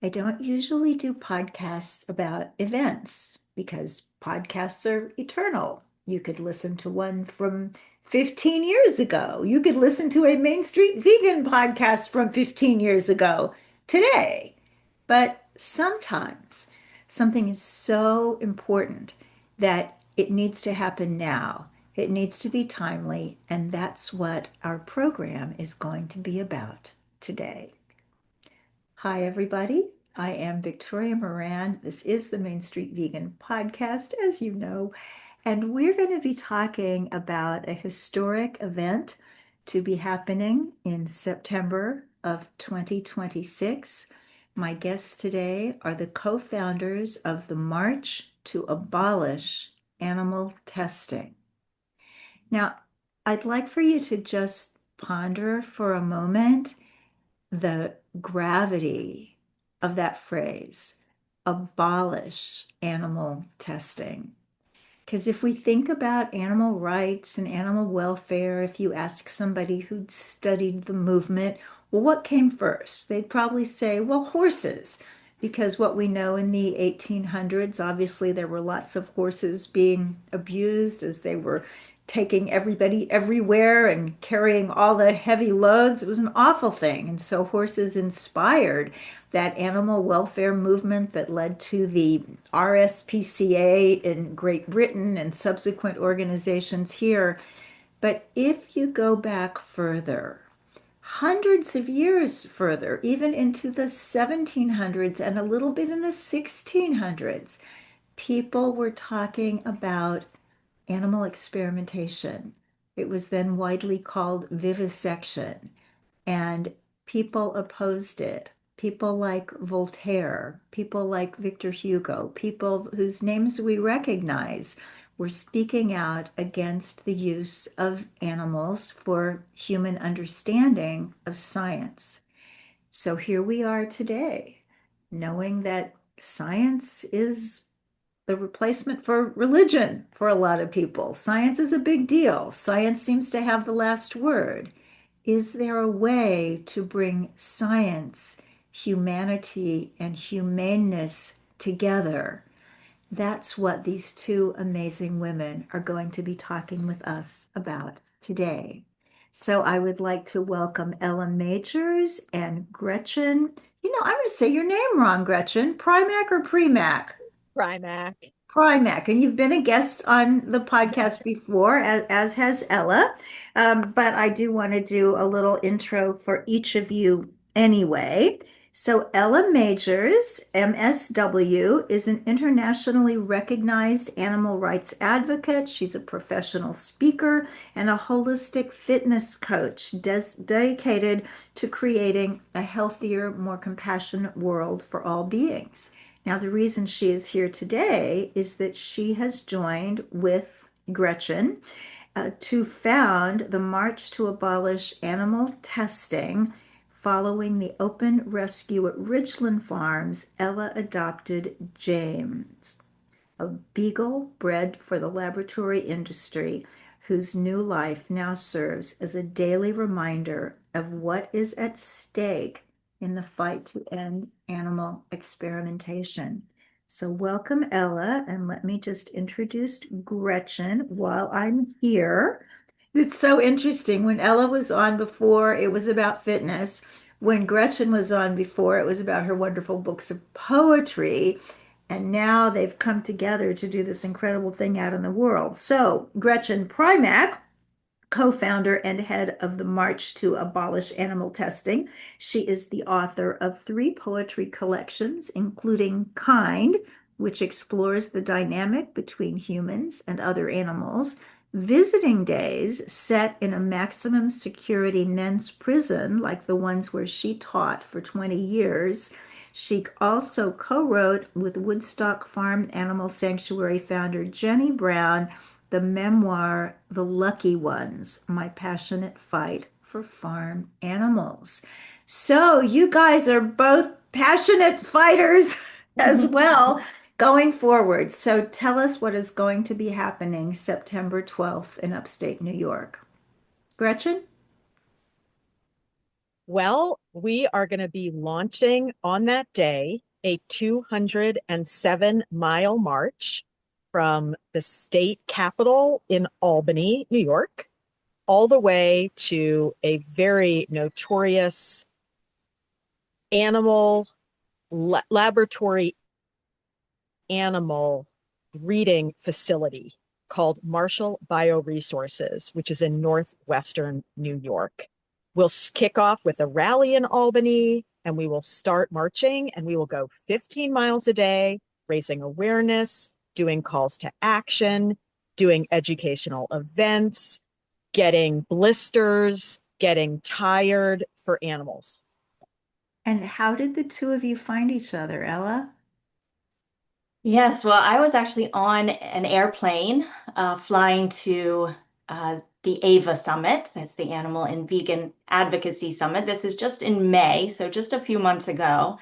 I don't usually do podcasts about events because podcasts are eternal. You could listen to one from 15 years ago. You could listen to a Main Street Vegan podcast from 15 years ago today. But sometimes something is so important that it needs to happen now. It needs to be timely, and that's what our program is going to be about today. Hi, everybody. I am Victoria Moran. This is the Main Street Vegan podcast, as you know, and we're going to be talking about a historic event to be happening in September of 2026. My guests today are the co-founders of the March to Abolish Animal Testing. Now, I'd like for you to just ponder for a moment the gravity of that phrase, abolish animal testing. Because if we think about animal rights and animal welfare, if you ask somebody who'd studied the movement, well, what came first? They'd probably say, well, horses. Because what we know in the 1800s, obviously there were lots of horses being abused as they were taking everybody everywhere and carrying all the heavy loads. It was an awful thing. And so horses inspired that animal welfare movement that led to the RSPCA in Great Britain and subsequent organizations here. But if you go back further, hundreds of years further, even into the 1700s and a little bit in the 1600s, people were talking about animal experimentation. It was then widely called vivisection, and people opposed it. People like Voltaire, people like Victor Hugo, people whose names we recognize were speaking out against the use of animals for human understanding of science. So here we are today, knowing that science is the replacement for religion for a lot of people. Science is a big deal. Science seems to have the last word. Is there a way to bring science, humanity, and humaneness together? That's what these two amazing women are going to be talking with us about today. So I would like to welcome Ella Majors and Gretchen. I'm going to say your name wrong, Gretchen. Primack or Premack? Primack. Primack, and you've been a guest on the podcast before, as has Ella. But I do want to do a little intro for each of you anyway. So, Ella Majors, MSW, is an internationally recognized animal rights advocate. She's a professional speaker and a holistic fitness coach dedicated to creating a healthier, more compassionate world for all beings. Now, the reason she is here today is that she has joined with Gretchen to found the March to Abolish Animal Testing. Following the open rescue at Ridglan Farms, Ella adopted James, a beagle bred for the laboratory industry, whose new life now serves as a daily reminder of what is at stake in the fight to end animal experimentation. So, welcome, Ella, and let me just introduce Gretchen while I'm here. It's so interesting. When Ella was on before, it was about fitness. When Gretchen was on before, it was about her wonderful books of poetry. And now they've come together to do this incredible thing out in the world. So, Gretchen Primack, co-founder and head of the March to Abolish Animal Testing. She is the author of three poetry collections, including Kind, which explores the dynamic between humans and other animals, Visiting Days, set in a maximum security men's prison like the ones where she taught for 20 years. She also co-wrote with Woodstock Farm Animal Sanctuary founder Jenny Brown the memoir, The Lucky Ones, My Passionate Fight for Farm Animals. So, you guys are both passionate fighters as well going forward. So, tell us what is going to be happening September 12th in upstate New York. Gretchen? Well, we are going to be launching on that day a 207-mile march from the state capitol in Albany, New York, all the way to a very notorious animal laboratory animal breeding facility called Marshall Bioresources, which is in northwestern New York. We'll kick off with a rally in Albany and we will start marching and we will go 15 miles a day, raising awareness, doing calls to action, doing educational events, getting blisters, getting tired for animals. And how did the two of you find each other, Ella? Yes, well, I was actually on an airplane flying to the AVA Summit. That's the Animal and Vegan Advocacy Summit. This is just in May, so just a few months ago.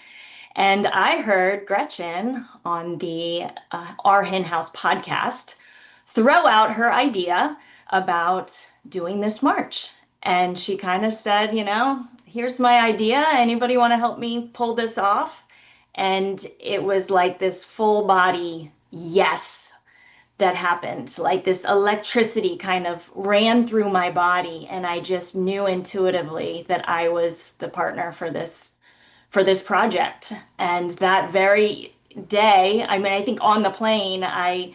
And I heard Gretchen on the Our Hen House podcast throw out her idea about doing this march. And she kind of said, here's my idea. Anybody want to help me pull this off? And it was like this full body yes that happened. Like this electricity kind of ran through my body. And I just knew intuitively that I was the partner for this project. And that very day, I mean, I think on the plane, I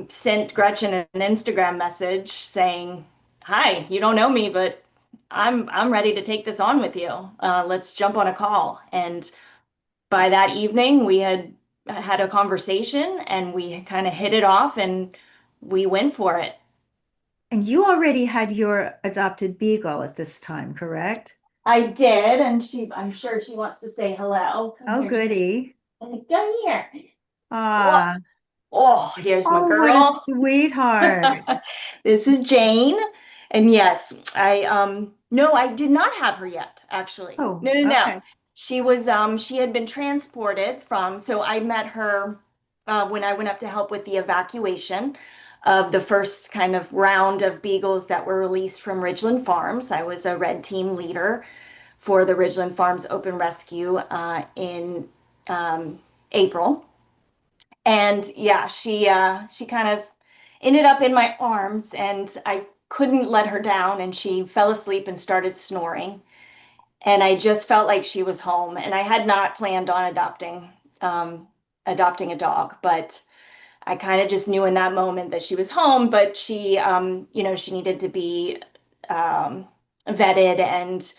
sent Gretchen an Instagram message saying, "Hi, you don't know me, but I'm ready to take this on with you. Let's jump on a call." And by that evening, we had a conversation and we kind of hit it off and we went for it. And you already had your adopted beagle at this time, correct? I did, and I'm sure she wants to say hello. Come Oh, here, Jane. goody. Come here. Oh, Ah, oh, here's my oh, what a girl. sweetheart. This is Jane. And yes, no, I did not have her yet, actually. Oh, No, no, no. okay. She had been transported so I met her when I went up to help with the evacuation of the first kind of round of beagles that were released from Ridglan Farms. I was a red team leader for the Ridglan Farms Open Rescue in April. And yeah, she kind of ended up in my arms and I couldn't let her down and she fell asleep and started snoring. And I just felt like she was home. And I had not planned on adopting a dog, but I kind of just knew in that moment that she was home, but she needed to be um, vetted and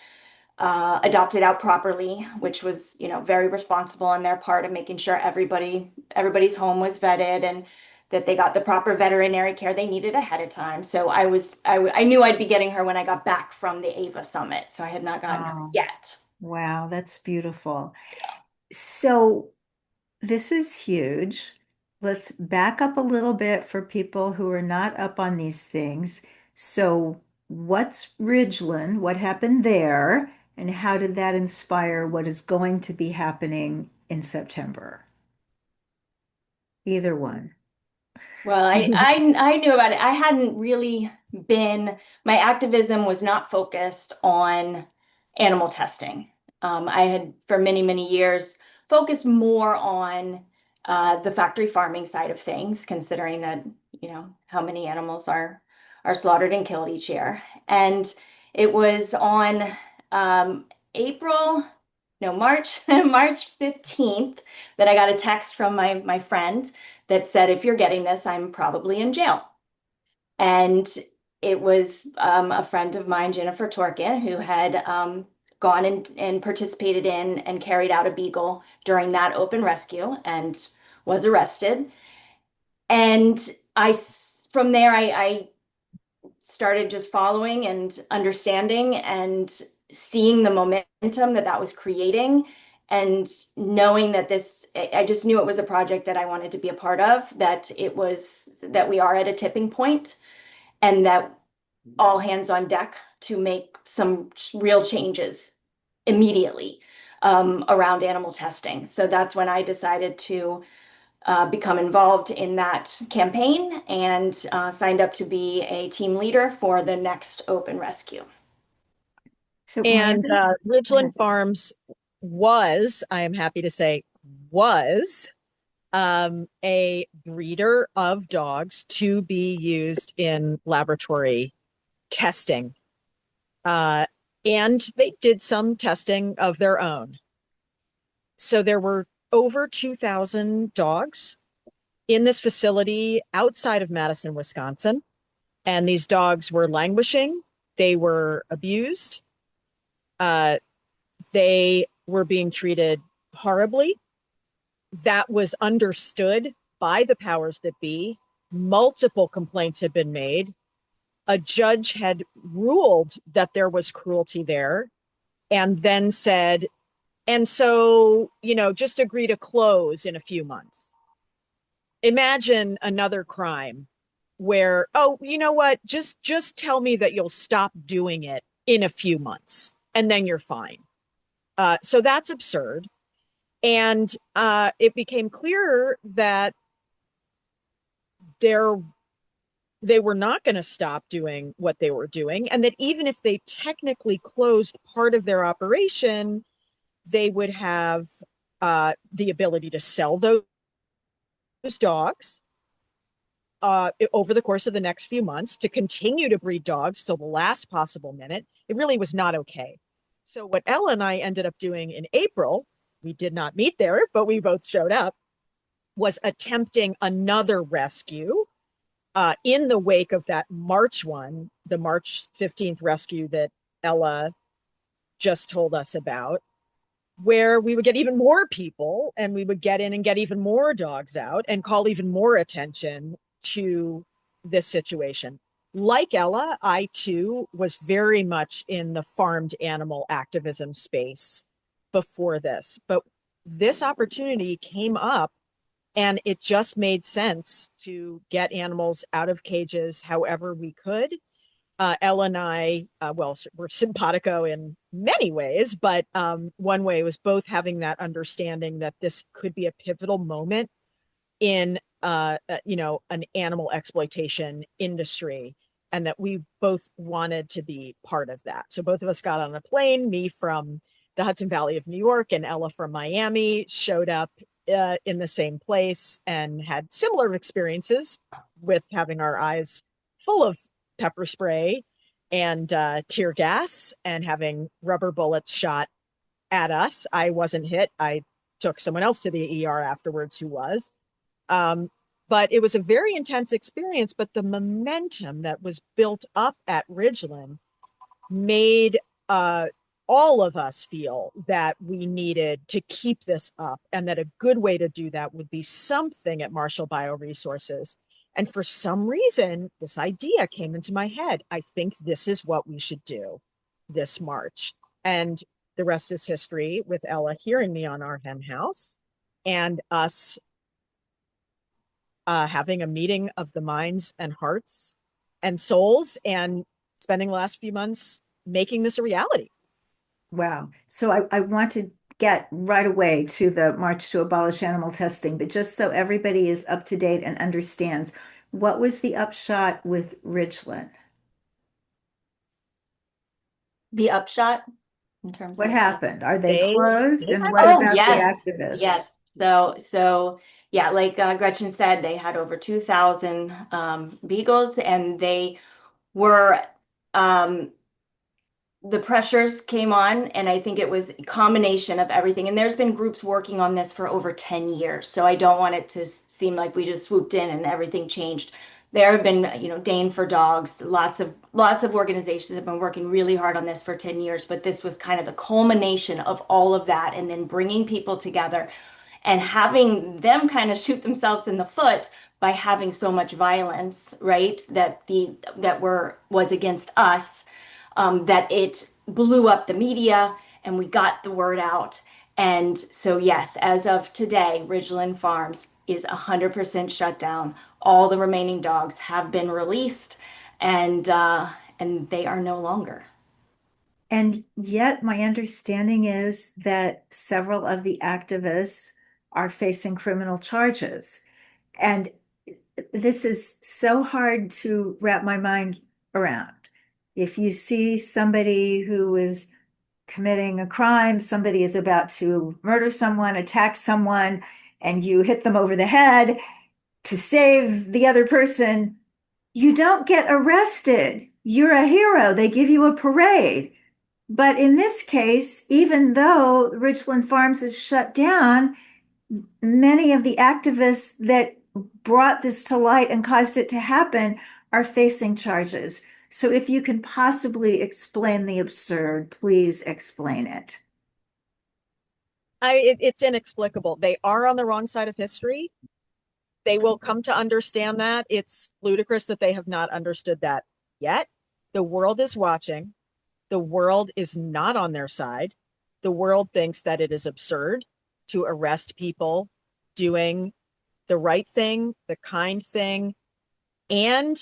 adopted out properly, which was, very responsible on their part of making sure everybody's home was vetted and that they got the proper veterinary care they needed ahead of time. So I knew I'd be getting her when I got back from the AVA summit. So I had not gotten her Oh, yet. wow, that's beautiful. So this is huge. Let's back up a little bit for people who are not up on these things. So, what's Ridgeland? What happened there? And how did that inspire what is going to be happening in September? Either one. Well, I knew about it. I hadn't really my activism was not focused on animal testing. I had for many, many years focused more on the factory farming side of things, considering that, how many animals are slaughtered and killed each year. And it was on April, no, March, March 15th that I got a text from my friend that said, if you're getting this, I'm probably in jail. And it was a friend of mine, Jennifer Torkin, who had gone and participated in and carried out a beagle during that open rescue and was arrested. And from there, I started just following and understanding and seeing the momentum that was creating and knowing that I just knew it was a project that I wanted to be a part of, that we are at a tipping point and that all hands on deck to make some real changes immediately around animal testing. So that's when I decided to become involved in that campaign and signed up to be a team leader for the next open rescue. So And Randy, go Ridglan ahead. Farms I am happy to say, was a breeder of dogs to be used in laboratory testing. Uh, and they did some testing of their own. So there were over 2,000 dogs in this facility outside of Madison, Wisconsin. And these dogs were languishing. They were abused. Uh, they were being treated horribly. That was understood by the powers that be. Multiple complaints had been made. A judge had ruled that there was cruelty there and then said, and so, just agree to close in a few months. Imagine another crime where, oh, you know what? Just tell me that you'll stop doing it in a few months and then you're fine. So that's absurd. And it became clear that there they were not going to stop doing what they were doing, and that even if they technically closed part of their operation, they would have the ability to sell those dogs over the course of the next few months, to continue to breed dogs till the last possible minute. It really was not okay. So what Ella and I ended up doing in April, we did not meet there, but we both showed up, was attempting another rescue in the wake of that March one, the March 15th rescue that Ella just told us about, where we would get even more people and we would get in and get even more dogs out and call even more attention to this situation. Like Ella, I too was very much in the farmed animal activism space before this, but this opportunity came up and it just made sense to get animals out of cages however we could. Ella and I, well, we're simpatico in many ways, but one way was both having that understanding that this could be a pivotal moment in, an animal exploitation industry, and that we both wanted to be part of that. So both of us got on a plane, me from the Hudson Valley of New York and Ella from Miami, showed up in the same place and had similar experiences with having our eyes full of pepper spray and tear gas and having rubber bullets shot at us. I wasn't hit. I took someone else to the ER afterwards who was. Um, but it was a very intense experience. But the momentum that was built up at Ridgeland made all of us feel that we needed to keep this up, and that a good way to do that would be something at Marshall Bioresources. And for some reason, this idea came into my head. I think this is what we should do this March. And the rest is history, with Ella hearing me on our hen house and us having a meeting of the minds and hearts and souls and spending the last few months making this a reality. Wow. So I want to get right away to the March to Abolish Animal Testing, but just so everybody is up to date and understands, what was the upshot with Ridgeland? The upshot in terms What of happened? Are they They closed? they And had what to. oh about the yes, activists? yes. So yeah, like Gretchen said, they had over 2,000 beagles, and they were um, the pressures came on, and I think it was a combination of everything. And there's been groups working on this for over 10 years. So I don't want it to seem like we just swooped in and everything changed. There have been, Dane for Dogs, lots of organizations have been working really hard on this for 10 years, but this was kind of the culmination of all of that, and then bringing people together and having them kind of shoot themselves in the foot by having so much violence, right? That was against us, that it blew up the media and we got the word out. And so, yes, as of today, Ridglan Farms is 100% shut down. All the remaining dogs have been released, and they are no longer. And yet, my understanding is that several of the activists are facing criminal charges. And this is so hard to wrap my mind around. If you see somebody who is committing a crime, somebody is about to murder someone, attack someone, and you hit them over the head to save the other person, you don't get arrested. You're a hero. They give you a parade. But in this case, even though Ridglan Farms is shut down, many of the activists that brought this to light and caused it to happen are facing charges. So if you can possibly explain the absurd, please explain it. It's inexplicable. They are on the wrong side of history. They will come to understand that. It's ludicrous that they have not understood that yet. The world is watching. The world is not on their side. The world thinks that it is absurd to arrest people doing the right thing, the kind thing, and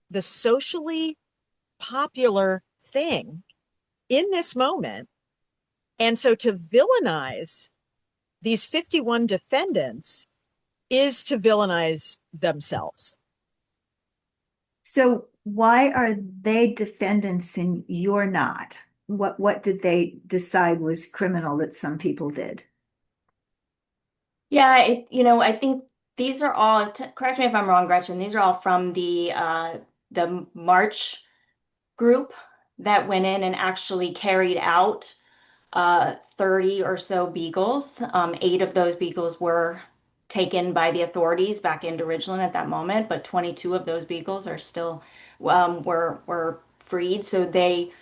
the socially popular thing in this moment. And so to villainize these 51 defendants is to villainize themselves. So why are they defendants and you're not? What did they decide was criminal that some people did? Yeah, I think these are all, correct me if I'm wrong, Gretchen, these are all from the March group that went in and actually carried out 30 or so beagles. 8 of those beagles were taken by the authorities back into Ridgeland at that moment, but 22 of those beagles are still were freed. So they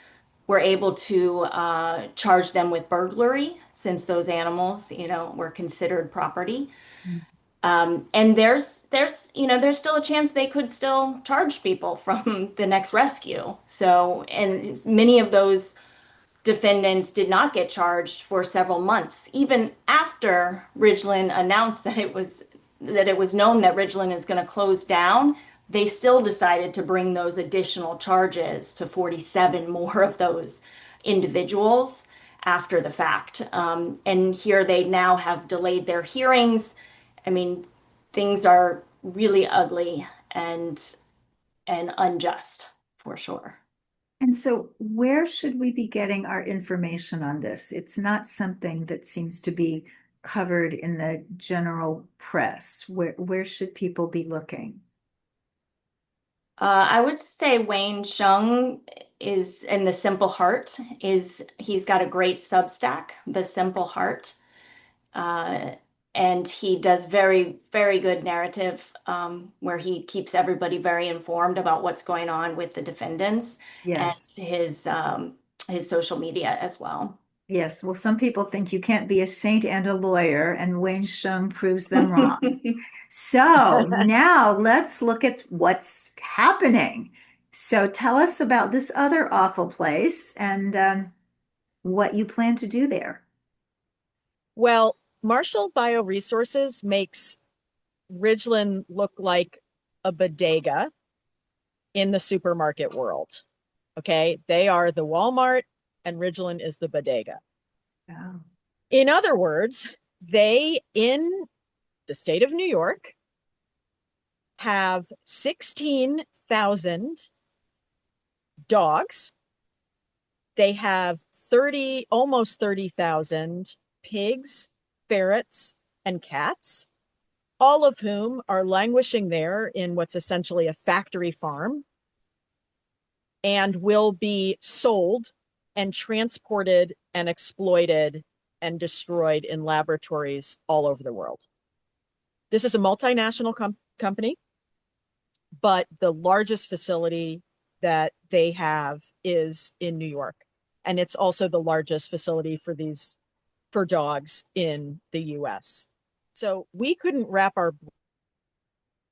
were able to charge them with burglary since those animals, were considered property. And there's still a chance they could still charge people from the next rescue. So, and many of those defendants did not get charged for several months, even after Ridgeland announced that it was known that Ridgeland is going to close down. They still decided to bring those additional charges to 47 more of those individuals after the fact. And here they now have delayed their hearings. I mean, things are really ugly and unjust for sure. And so where should we be getting our information on this? It's not something that seems to be covered in the general press. Where should people be looking? I would say Wayne Shung is in The Simple Heart he's got a great Substack, The Simple Heart. Uh, and he does very, very good narrative where he keeps everybody very informed about what's going on with the defendants and Yes. his social media as well. Yes. Well, some people think you can't be a saint and a lawyer, and Wayne Shung proves them wrong. So now let's look at what's happening. So tell us about this other awful place and what you plan to do there. Well, Marshall Bioresources makes Ridgeland look like a bodega in the supermarket world. Okay. They are the Walmart and Ridgeland is the bodega. Oh. In other words, they, in the state of New York, have 16,000 dogs. They have almost 30,000 pigs, ferrets, and cats, all of whom are languishing there in what's essentially a factory farm and will be sold and transported and exploited and destroyed in laboratories all over the world. This is a multinational company, but the largest facility that they have is in New York. And it's also the largest facility for dogs in the US. So we couldn't wrap our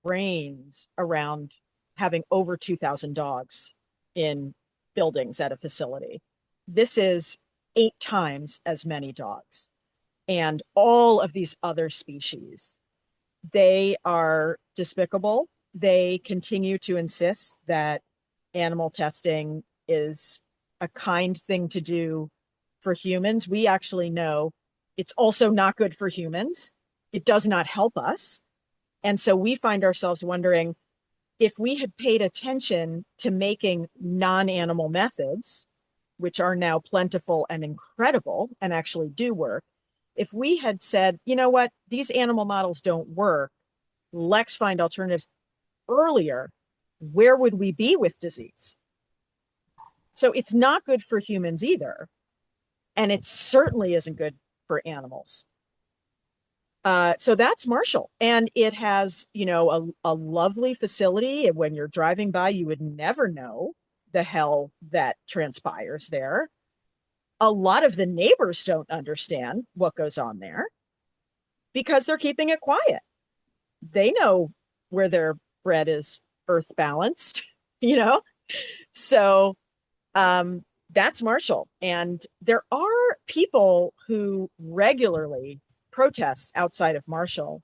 brains around having over 2,000 dogs in buildings at a facility. This is 8 times as many dogs. And all of these other species, they are despicable. They continue to insist that animal testing is a kind thing to do for humans. We actually know it's also not good for humans. It does not help us. And so we find ourselves wondering if we had paid attention to making non-animal methods which are now plentiful and incredible and actually do work, if we had said, you know what, these animal models don't work, let's find alternatives earlier, where would we be with disease? So it's not good for humans either. And it certainly isn't good for animals. So that's Marshall. And it has, a lovely facility. When you're driving by, you would never know the hell that transpires there. A lot of the neighbors don't understand what goes on there because they're keeping it quiet. They know where their bred is earth balanced, you know? So that's Marshall. And there are people who regularly protest outside of Marshall.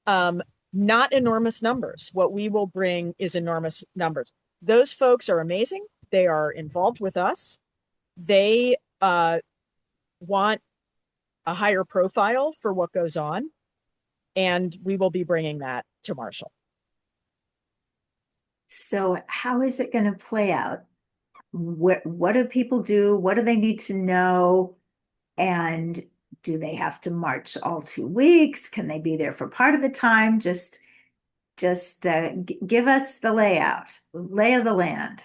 Not enormous numbers. What we will bring is enormous numbers. Those folks are amazing. They are involved with us. They want a higher profile for what goes on. And we will be bringing that to Marshall. So how is it going to play out? What do people do? What do they need to know? And do they have to march all 2 weeks? Can they be there for part of the time? Just give us the lay of the land.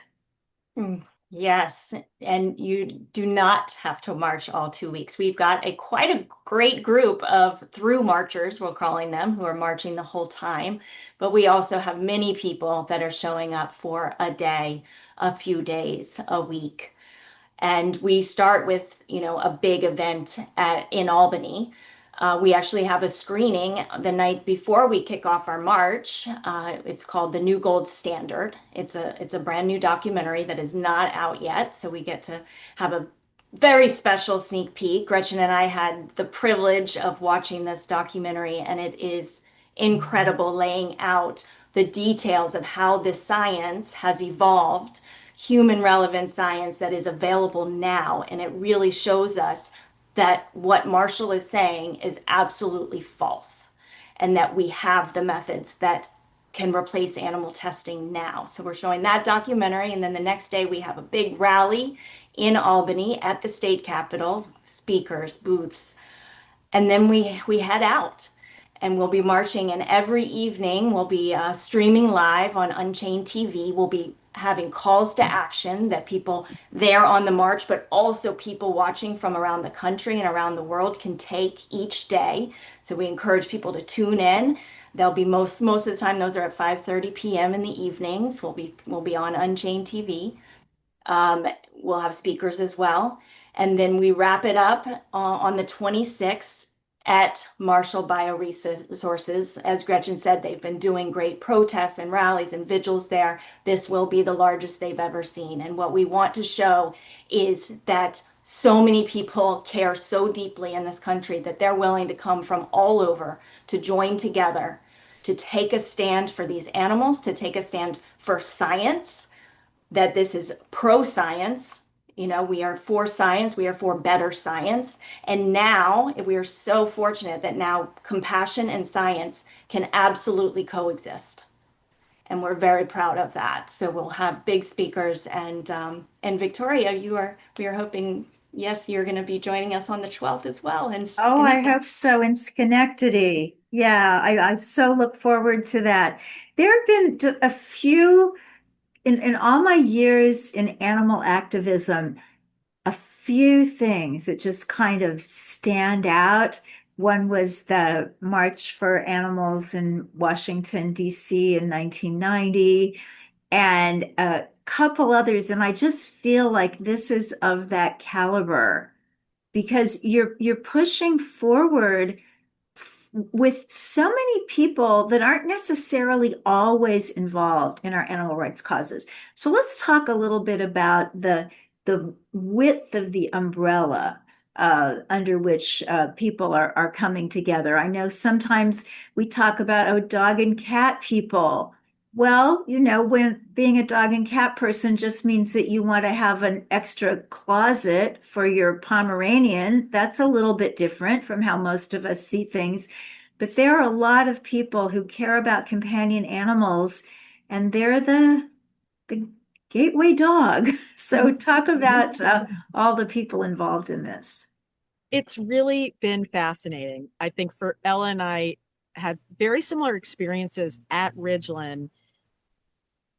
Yes, and you do not have to march all 2 weeks. We've got quite a great group of through marchers, we're calling them, who are marching the whole time. But we also have many people that are showing up for a day, a few days, a week. And we start with, a big event in Albany. We actually have a screening the night before we kick off our march. It's called The New Gold Standard. It's a brand new documentary that is not out yet, so we get to have a very special sneak peek. Gretchen and I had the privilege of watching this documentary, and it is incredible, laying out the details of how this science has evolved, human relevant science that is available now, and it really shows us that what Marshall is saying is absolutely false, and that we have the methods that can replace animal testing now. So we're showing that documentary, and then the next day we have a big rally in Albany at the state capitol, speakers, booths, and then we head out. And we'll be marching, and every evening we'll be streaming live on Unchained TV. We'll be having calls to action that people there on the march, but also people watching from around the country and around the world can take each day. So we encourage people to tune in. They'll be most of the time, those are at 5:30 p.m. in the evenings. We'll be on Unchained TV. We'll have speakers as well. And then we wrap it up on the 26th at Marshall Bioresources. As Gretchen said, they've been doing great protests and rallies and vigils there. This will be the largest they've ever seen. And what we want to show is that so many people care so deeply in this country that they're willing to come from all over to join together to take a stand for these animals, to take a stand for science, that this is pro-science. We are for science, we are for better science. And now we are so fortunate that now compassion and science can absolutely coexist. And we're very proud of that. So we'll have big speakers, and Victoria, we are hoping, yes, you're going to be joining us on the 12th as well. And Oh, I hope so, in Schenectady. Yeah, I so look forward to that. There have been a few in all my years in animal activism, a few things that just kind of stand out. One was the March for Animals in Washington, D.C. in 1990, and a couple others. And I just feel like this is of that caliber because you're pushing forward with so many people that aren't necessarily always involved in our animal rights causes. So let's talk a little bit about the width of the umbrella under which people are coming together. I know sometimes we talk about, dog and cat people. Well, when being a dog and cat person just means that you want to have an extra closet for your Pomeranian. That's a little bit different from how most of us see things. But there are a lot of people who care about companion animals, and they're the Gateway dog. So talk about all the people involved in this. It's really been fascinating. I think for Ella and I had very similar experiences at Ridgeland.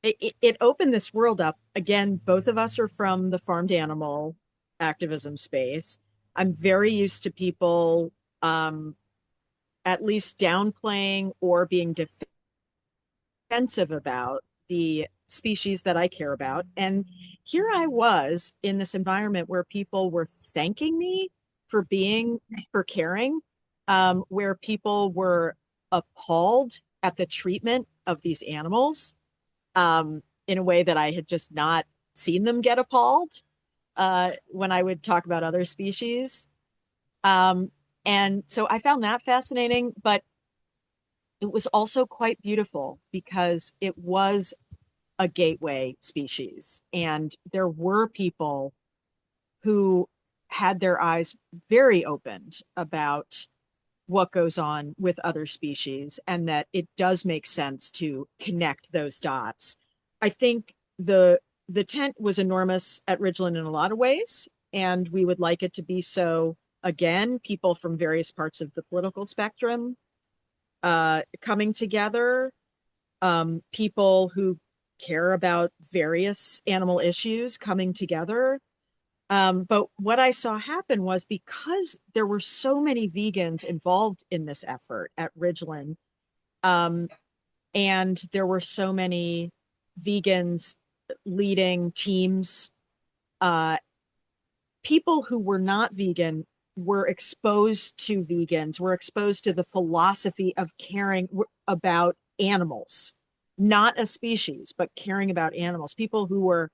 It opened this world up. Again, both of us are from the farmed animal activism space. I'm very used to people at least downplaying or being defensive about the species that I care about. And here I was in this environment where people were thanking me for for caring, where people were appalled at the treatment of these animals in a way that I had just not seen them get appalled when I would talk about other species. Um, and so I found that fascinating, but it was also quite beautiful because it was a gateway species. And there were people who had their eyes very opened about what goes on with other species and that it does make sense to connect those dots. I think the tent was enormous at Ridgeland in a lot of ways, and we would like it to be so again. People from various parts of the political spectrum coming together, people who care about various animal issues coming together. But what I saw happen was because there were so many vegans involved in this effort at Ridgeland, um, and there were so many vegans leading teams, uh, people who were not vegan were exposed to vegans, were exposed to the philosophy of caring about animals, not a species, but caring about animals. People who were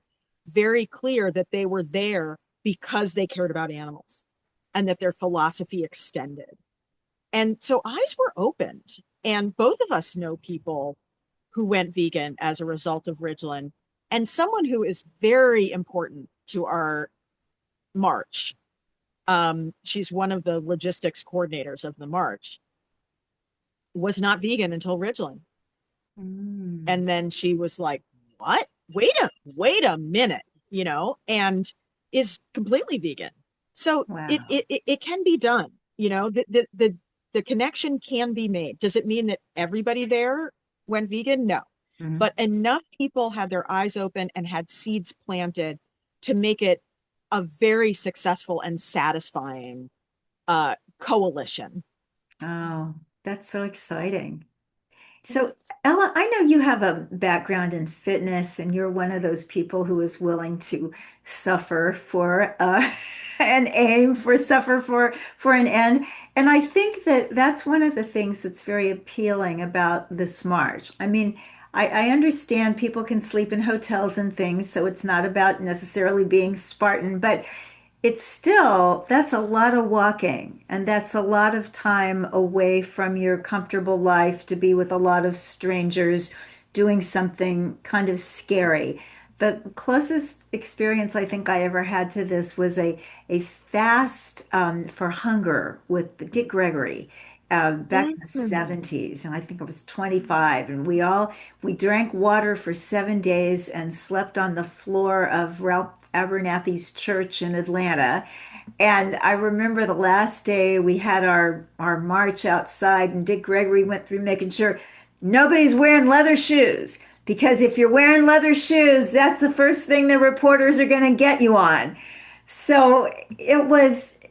very clear that they were there because they cared about animals and that their philosophy extended. And so eyes were opened. And both of us know people who went vegan as a result of Ridgeland. And someone who is very important to our march, she's one of the logistics coordinators of the march, was not vegan until Ridgeland. Mm. And then she was like, what? Wait a minute, and is completely vegan. So Wow. it can be done, the connection can be made. Does it mean that everybody there went vegan? No. Mhm. But enough people had their eyes open and had seeds planted to make it a very successful and satisfying coalition. Oh, that's so exciting. So, Ella, I know you have a background in fitness, and you're one of those people who is willing to suffer for an aim, for an end. And I think that that's one of the things that's very appealing about this march. I mean, I understand people can sleep in hotels and things, so it's not about necessarily being Spartan, but it's still, that's a lot of walking, and that's a lot of time away from your comfortable life to be with a lot of strangers doing something kind of scary. The closest experience I think I ever had to this was a fast for hunger with Dick Gregory back in the Mm. 70s. And I think I was 25. And we drank water for 7 days and slept on the floor of Ralph Abernathy's church in Atlanta. And I remember the last day we had our march outside, and Dick Gregory went through making sure nobody's wearing leather shoes. Because if you're wearing leather shoes, that's the first thing the reporters are going to get you on. So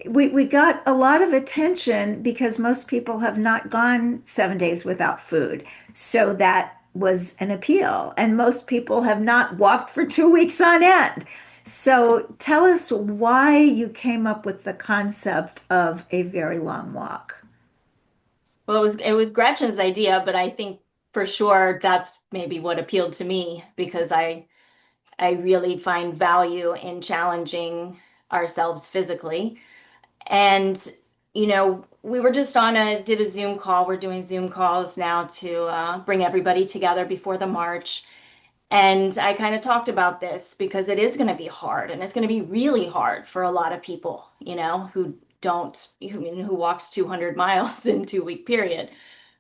we got a lot of attention because most people have not gone 7 days without food. So that was an appeal. And most people have not walked for 2 weeks on end. So tell us why you came up with the concept of a very long walk. Well, it was Gretchen's idea, but I think for sure that's maybe what appealed to me because I really find value in challenging ourselves physically. And we were just did a Zoom call. We're doing Zoom calls now to bring everybody together before the march. And I kind of talked about this because it is going to be hard, and it's going to be really hard for a lot of people, who walks 200 miles in 2 week period,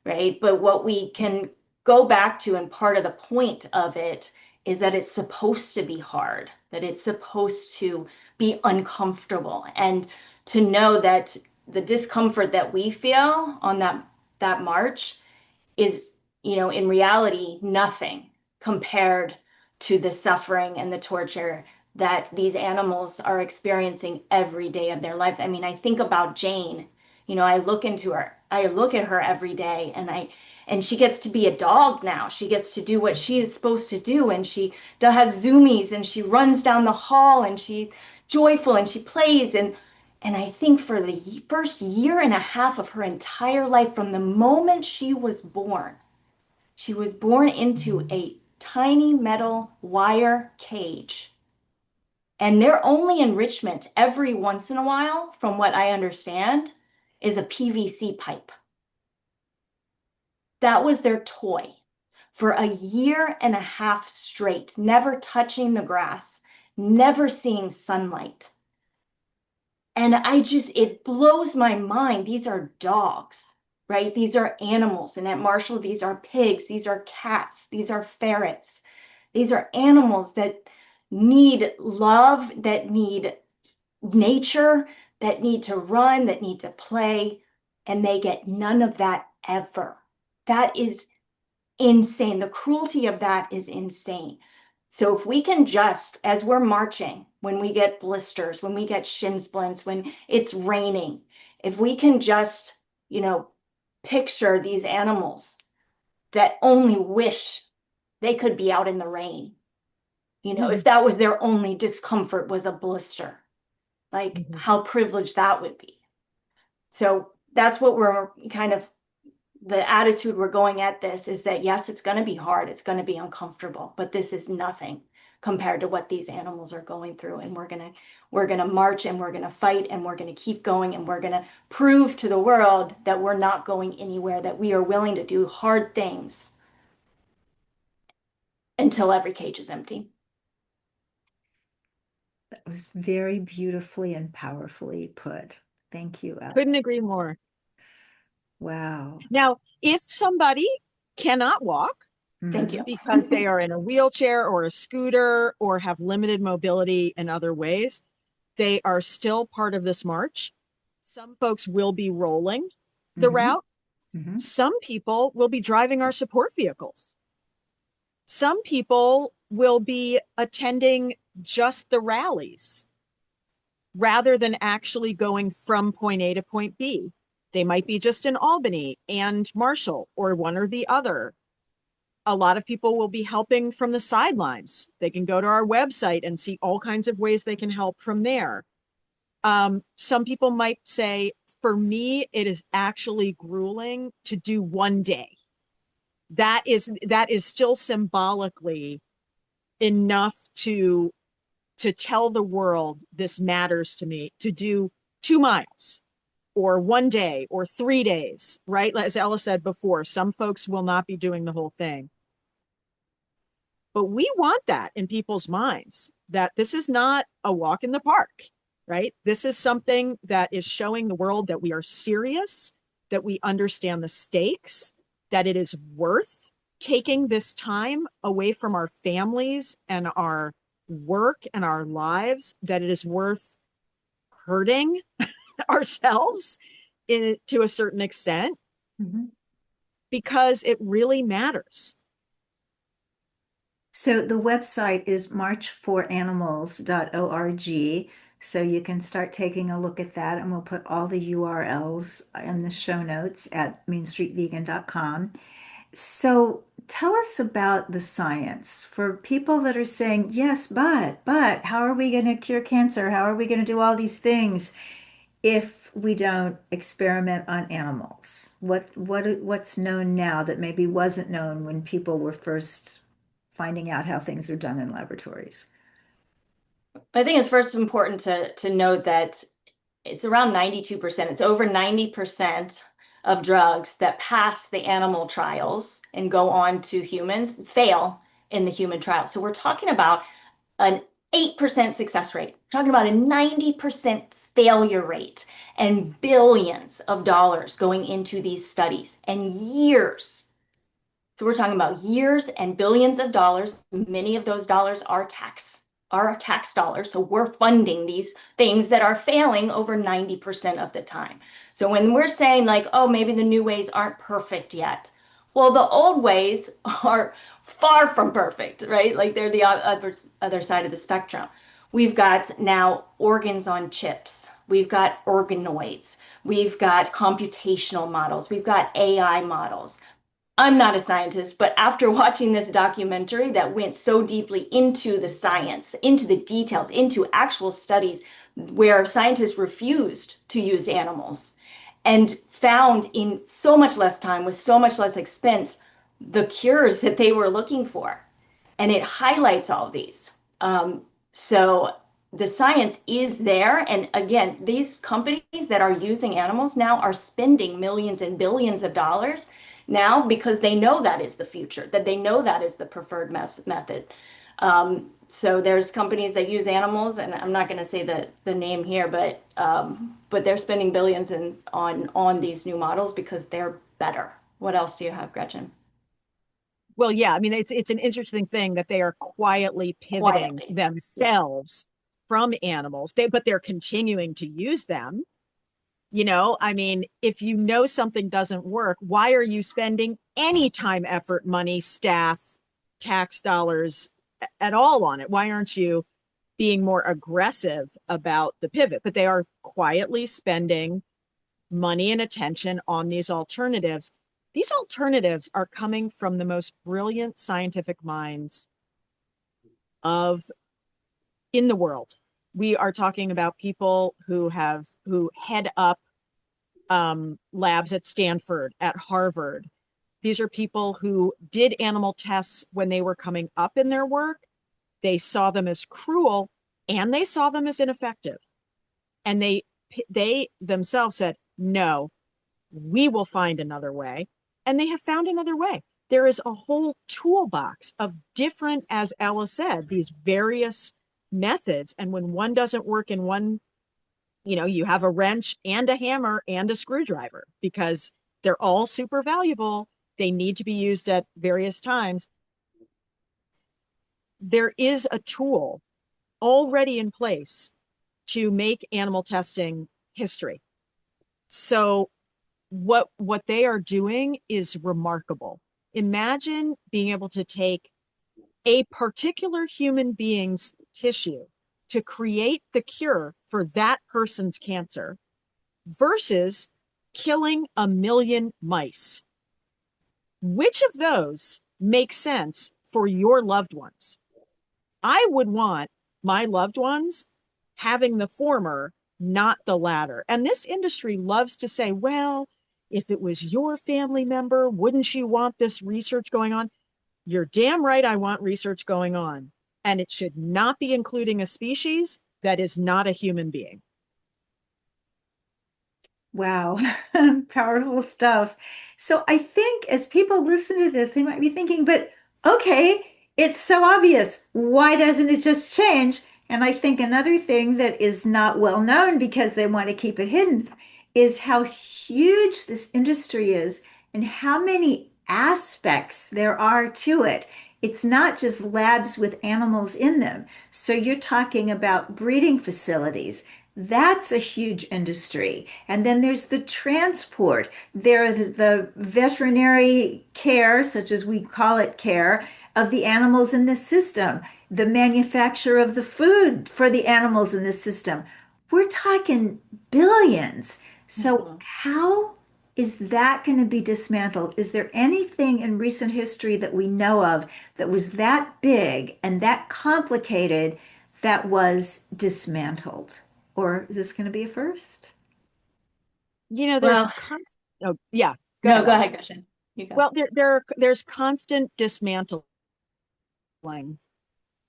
right? But what we can go back to, and part of the point of it is that it's supposed to be hard, that it's supposed to be uncomfortable, and to know that the discomfort that we feel on that march is, in reality, nothing compared to the suffering and the torture that these animals are experiencing every day of their lives. I mean, I think about Jane. I look at her every day, and she gets to be a dog now. She gets to do what she is supposed to do, and she has zoomies, and she runs down the hall, and she's joyful, and she plays, and I think for the first year and a half of her entire life, from the moment she was born into a tiny metal wire cage. And their only enrichment every once in a while, from what I understand, is a PVC pipe. That was their toy for a year and a half straight, never touching the grass, never seeing sunlight. And it blows my mind. These are dogs, right? These are animals. And at Marshall, these are pigs, these are cats, these are ferrets. These are animals that need love, that need nature, that need to run, that need to play, and they get none of that ever. That is insane. The cruelty of that is insane. So if we can just, as we're marching, when we get blisters, when we get shin splints, when it's raining, if we can just, picture these animals that only wish they could be out in the rain, if that was their only discomfort was a blister, like how privileged that would be. So that's what we're kind of, the attitude we're going at this is that, yes, it's going to be hard, it's going to be uncomfortable, but this is nothing compared to what these animals are going through. And we're going to march, and we're going to fight, and we're going to keep going, and we're going to prove to the world that we're not going anywhere, that we are willing to do hard things until every cage is empty. That was very beautifully and powerfully put. Thank you, Ellen. Couldn't agree more. Wow. Now, if somebody cannot walk, Thank you. because they are in a wheelchair or a scooter or have limited mobility in other ways, they are still part of this march. Some folks will be rolling the route. Some people will be driving our support vehicles. Some people will be attending just the rallies rather than actually going from point A to point B. They might be just in Albany and Marshall, or one or the other. A lot of people will be helping from the sidelines. They can go to our website and see all kinds of ways they can help from there. Some people might say, for me, it is actually grueling to do one day. That is still symbolically enough to tell the world this matters to me, to do 2 miles or 1 day or 3 days, right? As Ella said before, some folks will not be doing the whole thing. But we want that in people's minds, that this is not a walk in the park, right? This is something that is showing the world that we are serious, that we understand the stakes, that it is worth taking this time away from our families and our work and our lives, that it is worth hurting ourselves to a certain extent, because it really matters. So the website is marchforanimals.org. So you can start taking a look at that, and we'll put all the URLs in the show notes at mainstreetvegan.com. So tell us about the science for people that are saying, yes, but how are we going to cure cancer? How are we going to do all these things if we don't experiment on animals? What's known now that maybe wasn't known when people were first finding out how things are done in laboratories? I think it's first important to note that it's around 92%. It's over 90% of drugs that pass the animal trials and go on to humans fail in the human trial. So we're talking about an 8% success rate. We're talking about a 90% failure rate, and billions of dollars going into these studies, and years So we're talking about years and billions of dollars. Many of those dollars are tax dollars. So we're funding these things that are failing over 90% of the time. So when we're saying like, oh, maybe the new ways aren't perfect yet. Well, the old ways are far from perfect, right? Like they're the other side of the spectrum. We've got now organs on chips. We've got organoids. We've got computational models. We've got AI models. I'm not a scientist, but after watching this documentary that went so deeply into the science, into the details, into actual studies where scientists refused to use animals and found in so much less time with so much less expense the cures that they were looking for. And it highlights all these. So the science is there. And again, these companies that are using animals now are spending millions and billions of dollars now because they know that is the future, that they know that is the preferred method. So there's companies that use animals, and I'm not going to say the name here, but they're spending billions on these new models because they're better. What else do you have, Gretchen? Well, yeah, I mean, it's an interesting thing that they are quietly pivoting Quietly. Yeah. themselves from animals. But they're continuing to use them. I mean, if you know something doesn't work, why are you spending any time, effort, money, staff, tax dollars at all on it? Why aren't you being more aggressive about the pivot? But they are quietly spending money and attention on these alternatives. These alternatives are coming from the most brilliant scientific minds of in the world. We are talking about people who head up labs at Stanford, at Harvard. These are people who did animal tests when they were coming up in their work. They saw them as cruel and they saw them as ineffective. And they themselves said, no, we will find another way. And they have found another way. There is a whole toolbox of different, as Ella said, these various methods. And when one doesn't work in one, you have a wrench and a hammer and a screwdriver because they're all super valuable. They need to be used at various times. There is a tool already in place to make animal testing history. So what they are doing is remarkable. Imagine being able to take a particular human being's tissue to create the cure for that person's cancer versus killing 1,000,000 mice. Which of those makes sense for your loved ones? I would want my loved ones having the former, not the latter. And this industry loves to say, well, if it was your family member, wouldn't you want this research going on? You're damn right I want research going on. And it should not be including a species that is not a human being. Wow, powerful stuff. So I think as people listen to this, they might be thinking, but okay, it's so obvious. Why doesn't it just change? And I think another thing that is not well known because they want to keep it hidden is how huge this industry is and how many aspects there are to it. It's not just labs with animals in them. So you're talking about breeding facilities. That's a huge industry. And then there's the transport. There are the veterinary care, such as we call it care, of the animals in the system, the manufacture of the food for the animals in the system. We're talking billions. So, Mhm. how is that going to be dismantled? Is there anything in recent history that we know of that was that big and that complicated that was dismantled? Or is this going to be a first? There's Well, constant. Oh, yeah. Go no, ahead, go Ella. ahead, Gretchen. You go. Well, there's constant dismantling,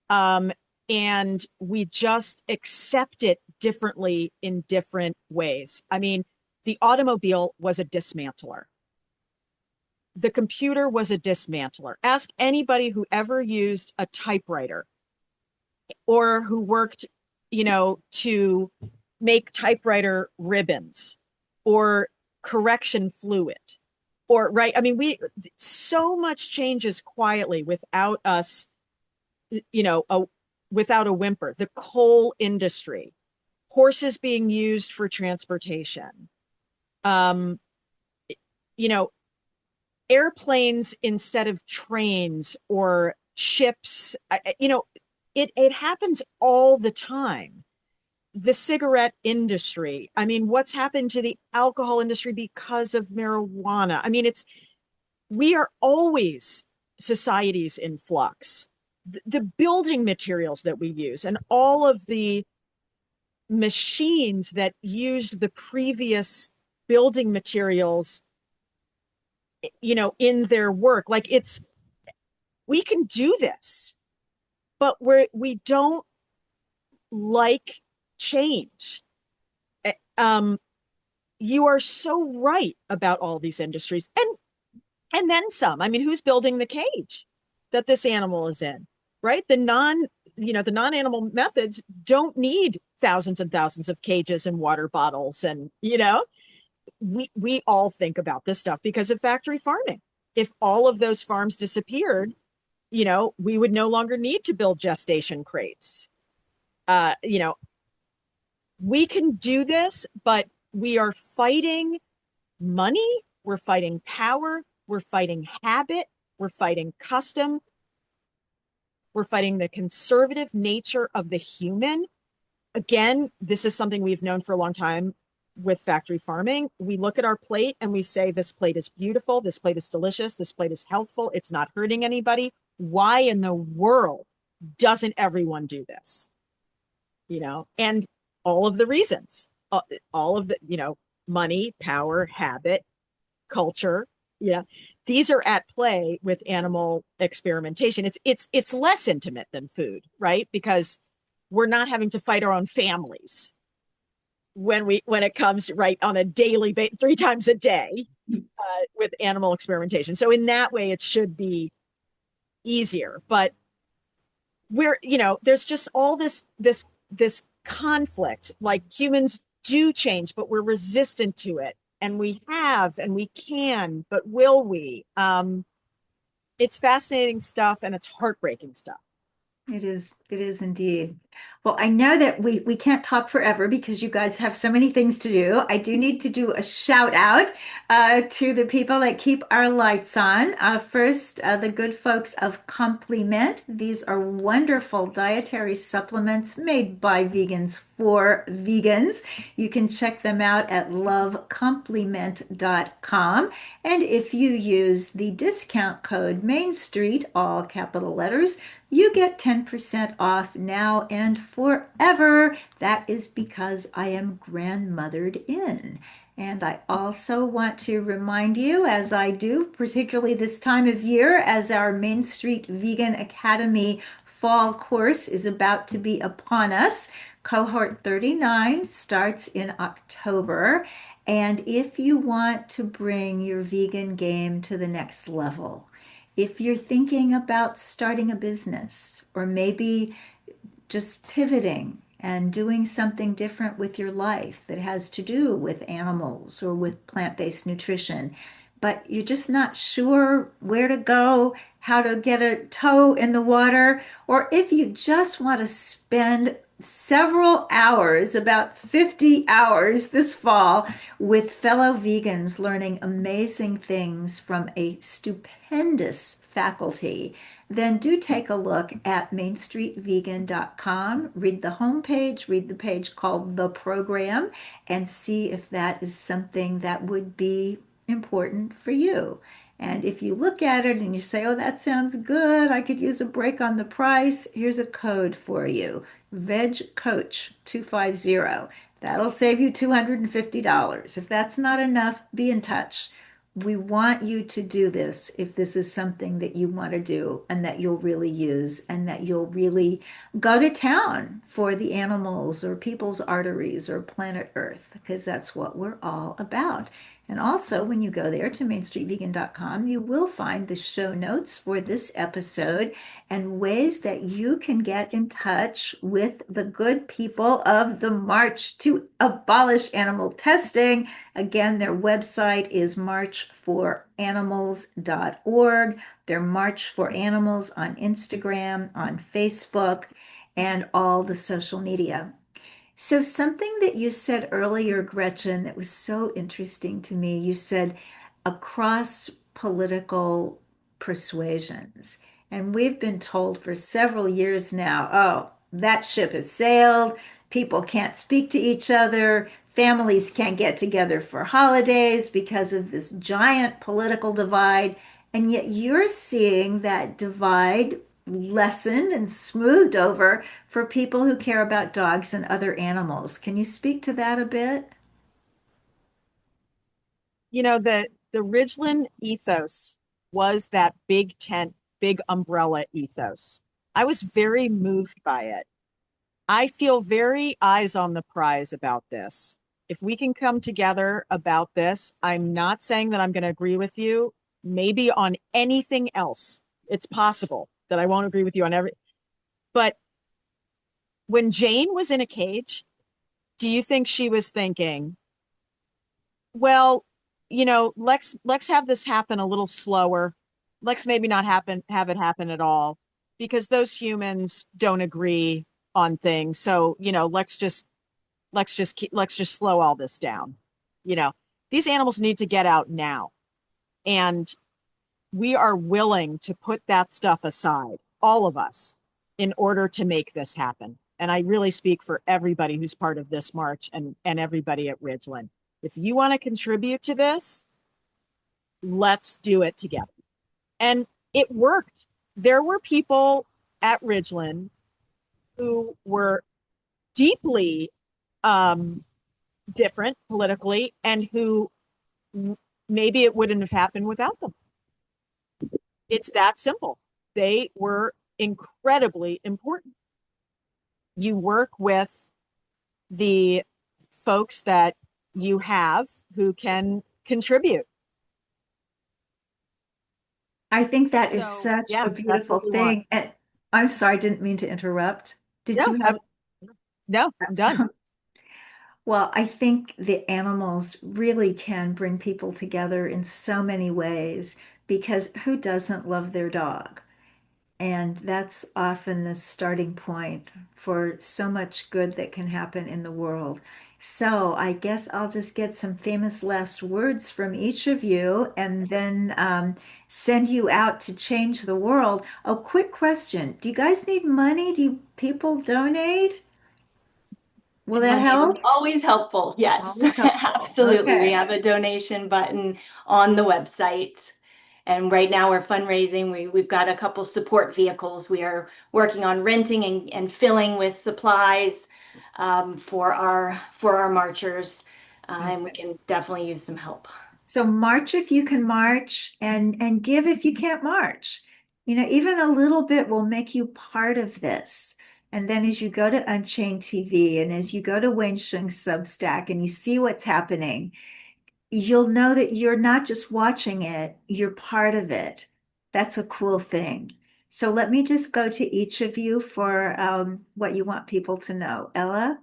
um, and we just accept it differently in different ways. I mean, the automobile was a dismantler. The computer was a dismantler. Ask anybody who ever used a typewriter or who worked, to make typewriter ribbons or correction fluid. or right. I mean, so much changes quietly without us, you know, without a whimper. The coal industry, horses being used for transportation, um, you know, airplanes instead of trains or ships. You know, it happens all the time. The cigarette industry. I mean, what's happened to the alcohol industry because of marijuana? I mean, we are always societies in flux. The building materials that we use and all of the machines that used the previous building materials, you know, in their work. Like we can do this, but we don't like change. Um, you are so right about all these industries, and then some. I mean, who's building the cage that this animal is in, right? The non-animal methods don't need thousands and thousands of cages and water bottles, and we all think about this stuff because of factory farming. If all of those farms disappeared, we would no longer need to build gestation crates. uh you know we can do this, but we are fighting money, we're fighting power, we're fighting habit, we're fighting custom, we're fighting the conservative nature of the human. Again, this is something we've known for a long time with factory farming. We look at our plate and we say, this plate is beautiful, this plate is delicious, this plate is healthful, it's not hurting anybody. Why in the world doesn't everyone do this? And all of the reasons, all of the, money, power, habit, culture, yeah, these are at play with animal experimentation. It's less intimate than food, right? Because we're not having to fight our own families when it comes right on a daily 3 times a day with animal experimentation. So in that way, it should be easier. But there's just all this conflict. Like, humans do change, but we're resistant to it, and we have and we can, but will we? It's fascinating stuff, and it's heartbreaking stuff. It is indeed. Well, I know that we can't talk forever because you guys have so many things to do. I do need to do a shout out to the people that keep our lights on. First, the good folks of Compliment. These are wonderful dietary supplements made by vegans for vegans. You can check them out at lovecompliment.com. And if you use the discount code Main Street, all capital letters, you get 10% off now and forever. That is because I am grandmothered in. And I also want to remind you, as I do, particularly this time of year, as our Main Street Vegan Academy fall course is about to be upon us. Cohort 39 starts in October. And if you want to bring your vegan game to the next level, if you're thinking about starting a business or maybe just pivoting and doing something different with your life that has to do with animals or with plant-based nutrition, but you're just not sure where to go, how to get a toe in the water, or if you just want to spend several hours, about 50 hours this fall, with fellow vegans learning amazing things from a stupendous faculty, then do take a look at mainstreetvegan.com, read the homepage, read the page called The Program, and see if that is something that would be important for you. And if you look at it and you say, oh, that sounds good, I could use a break on the price, here's a code for you, Veg Coach 250. That'll save you $250. If that's not enough, be in touch. We want you to do this if this is something that you want to do and that you'll really use and that you'll really go to town for the animals or people's arteries or planet Earth, because that's what we're all about. And also, when you go there to mainstreetvegan.com, you will find the show notes for this episode and ways that you can get in touch with the good people of the March to Abolish Animal Testing. Again, their website is marchforanimals.org. They're March for Animals on Instagram, on Facebook, and all the social media. So, something that you said earlier, Gretchen, that was so interesting to me, you said across political persuasions. And we've been told for several years now, oh, that ship has sailed. People can't speak to each other. Families can't get together for holidays because of this giant political divide. And yet you're seeing that divide lessened and smoothed over for people who care about dogs and other animals. Can you speak to that a bit? The Ridgeland ethos was that big tent, big umbrella ethos. I was very moved by it. I feel very eyes on the prize about this. If we can come together about this, I'm not saying that I'm going to agree with you, maybe on anything else. It's possible that I won't agree with you on every, but when Jane was in a cage, do you think she was thinking, well, let's have this happen a little slower. Let's maybe not have it happen at all because those humans don't agree on things. So, let's just slow all this down. You know, these animals need to get out now. And we are willing to put that stuff aside, all of us, in order to make this happen. And I really speak for everybody who's part of this march and everybody at Ridgeland. If you want to contribute to this, let's do it together. And it worked. There were people at Ridgeland who were deeply different politically and who maybe it wouldn't have happened without them. It's that simple. They were incredibly important. You work with the folks that you have who can contribute. I think that is So, such yeah, a that's beautiful what we want. thing. And I'm sorry, I didn't mean to interrupt. Did No, you have? no, I'm done. Well, I think the animals really can bring people together in so many ways because who doesn't love their dog? And that's often the starting point for so much good that can happen in the world. So I guess I'll just get some famous last words from each of you and then send you out to change the world. Oh, quick question. Do you guys need money? Do people donate? Will that Money is help? always helpful. Yes, Always helpful. absolutely. We Okay. have a donation button on the website. And right now we're fundraising. We've got a couple support vehicles. We are working on renting and filling with supplies for our marchers. And we can definitely use some help. So march if you can march and give if you can't march. You know, even a little bit will make you part of this. And then as you go to Unchained TV and as you go to Wayne Shung's Substack and you see what's happening, you'll know that you're not just watching it, you're part of it. That's a cool thing. So let me just go to each of you for what you want people to know. Ella?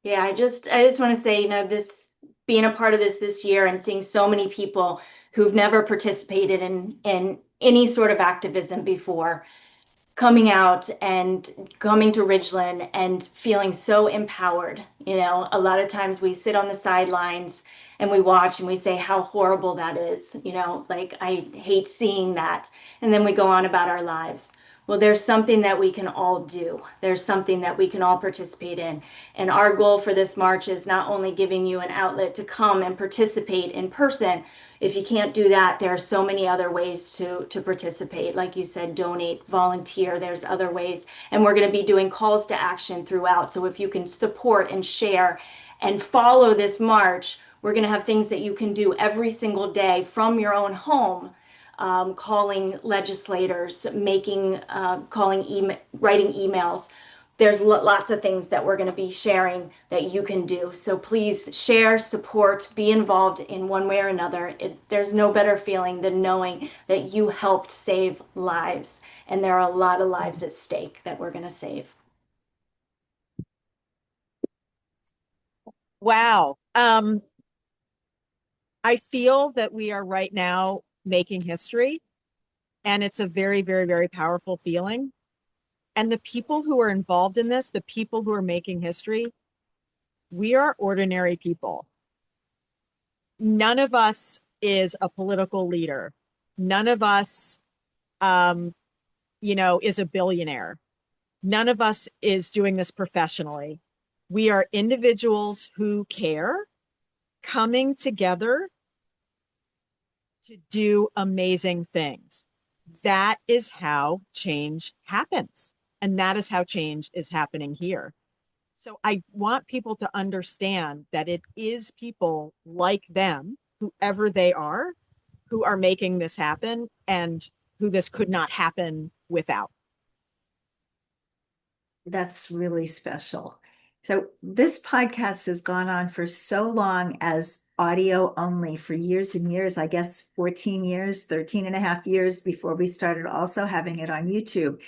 Yeah, I just want to say, this being a part of this year and seeing so many people who've never participated in any sort of activism before coming out and coming to Ridgeland and feeling so empowered. A lot of times we sit on the sidelines and we watch and we say how horrible that is. Like I hate seeing that. And then we go on about our lives. Well, there's something that we can all do. There's something that we can all participate in. And our goal for this march is not only giving you an outlet to come and participate in person. If you can't do that, there are so many other ways to participate. Like you said, donate, volunteer. There's other ways. And we're going to be doing calls to action throughout. So if you can support and share and follow this march, we're going to have things that you can do every single day from your own home, calling legislators, writing emails, there's lots of things that we're going to be sharing that you can do. So please share, support, be involved in one way or another. There's no better feeling than knowing that you helped save lives. And there are a lot of lives at stake that we're going to save. Wow. I feel that we are right now making history, and it's a very, very, very powerful feeling. And the people who are involved in this, the people who are making history, we are ordinary people. None of us is a political leader. None of us, um, is a billionaire. None of us is doing this professionally. We are individuals who care, coming together to do amazing things. That is how change happens. And that is how change is happening here. So I want people to understand that it is people like them, whoever they are, who are making this happen and who this could not happen without. That's really special. So this podcast has gone on for so long as audio only for years and years, I guess 14 years, 13 and a half years before we started also having it on YouTube.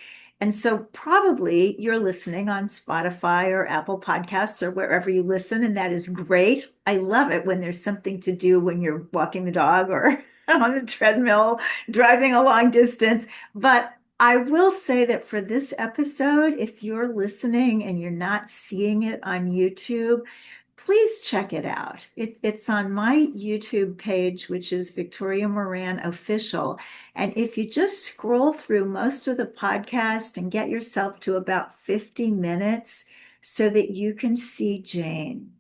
And so probably you're listening on Spotify or Apple Podcasts or wherever you listen, and that is great. I love it when there's something to do when you're walking the dog or on the treadmill, driving a long distance. But I will say that for this episode, if you're listening and you're not seeing it on YouTube, please check it out. It's on my YouTube page, which is Victoria Moran Official. And if you just scroll through most of the podcast and get yourself to about 50 minutes so that you can see Jane,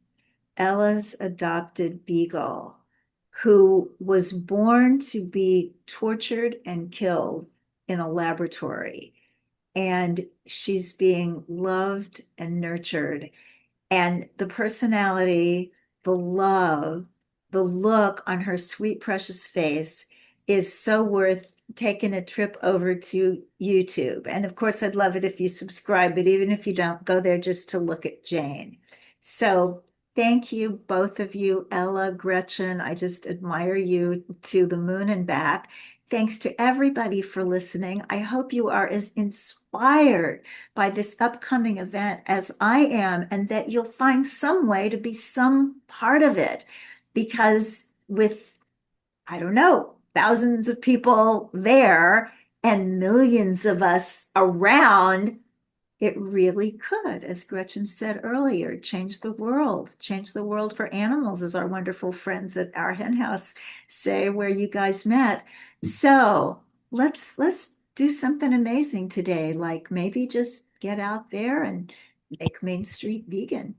Ella's adopted beagle, who was born to be tortured and killed in a laboratory. And she's being loved and nurtured. And the personality, the love, the look on her sweet, precious face is so worth taking a trip over to YouTube. And of course, I'd love it if you subscribe, but even if you don't, go there just to look at Jane. So thank you, both of you, Ella, Gretchen. I just admire you to the moon and back. Thanks to everybody for listening. I hope you are as inspired by this upcoming event as I am, and that you'll find some way to be some part of it. Because with, I don't know, thousands of people there and millions of us around, it really could, as Gretchen said earlier, change the world for animals, as our wonderful friends at our hen house say, where you guys met. So let's do something amazing today, like maybe just get out there and make Main Street vegan.